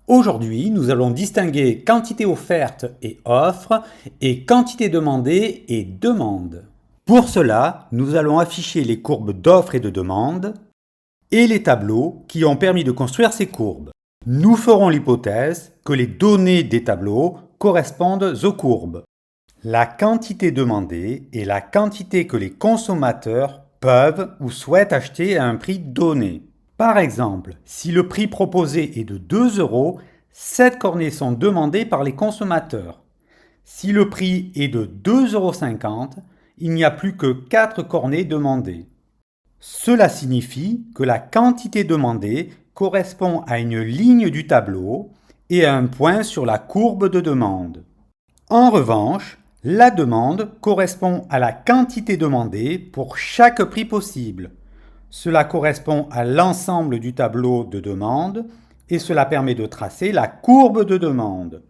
Aujourd'hui, nous allons distinguer quantité offerte et offre et quantité demandée et demande. Pour cela, nous allons afficher les courbes d'offre et de demande et les tableaux qui ont permis de construire ces courbes. Nous ferons l'hypothèse que les données des tableaux correspondent aux courbes. La quantité demandée est la quantité que les consommateurs peuvent ou souhaitent acheter à un prix donné. Par exemple, si le prix proposé est de 2 euros, 7 cornets sont demandés par les consommateurs. Si le prix est de 2,50 euros, il n'y a plus que 4 cornets demandés. Cela signifie que la quantité demandée correspond à une ligne du tableau et à un point sur la courbe de demande. En revanche, la demande correspond à la quantité demandée pour chaque prix possible. Cela correspond à l'ensemble du tableau de demande et cela permet de tracer la courbe de demande.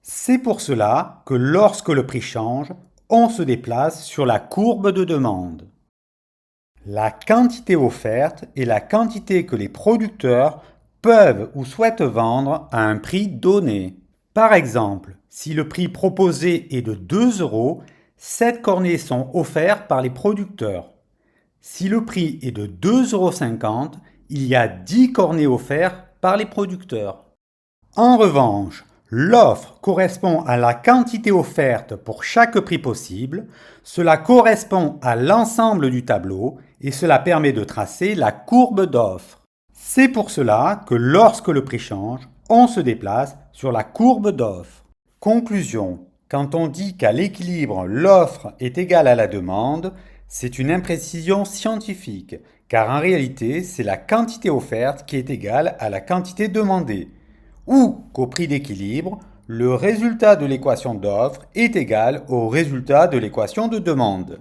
C'est pour cela que lorsque le prix change, on se déplace sur la courbe de demande. La quantité offerte est la quantité que les producteurs peuvent ou souhaitent vendre à un prix donné. Par exemple, si le prix proposé est de 2 euros, 7 cornets sont offerts par les producteurs. Si le prix est de 2,50 euros, il y a 10 cornets offerts par les producteurs. En revanche, l'offre correspond à la quantité offerte pour chaque prix possible, cela correspond à l'ensemble du tableau et cela permet de tracer la courbe d'offre. C'est pour cela que lorsque le prix change, on se déplace sur la courbe d'offre. Conclusion. Quand on dit qu'à l'équilibre, l'offre est égale à la demande, c'est une imprécision scientifique, car en réalité, c'est la quantité offerte qui est égale à la quantité demandée, ou qu'au prix d'équilibre, le résultat de l'équation d'offre est égal au résultat de l'équation de demande.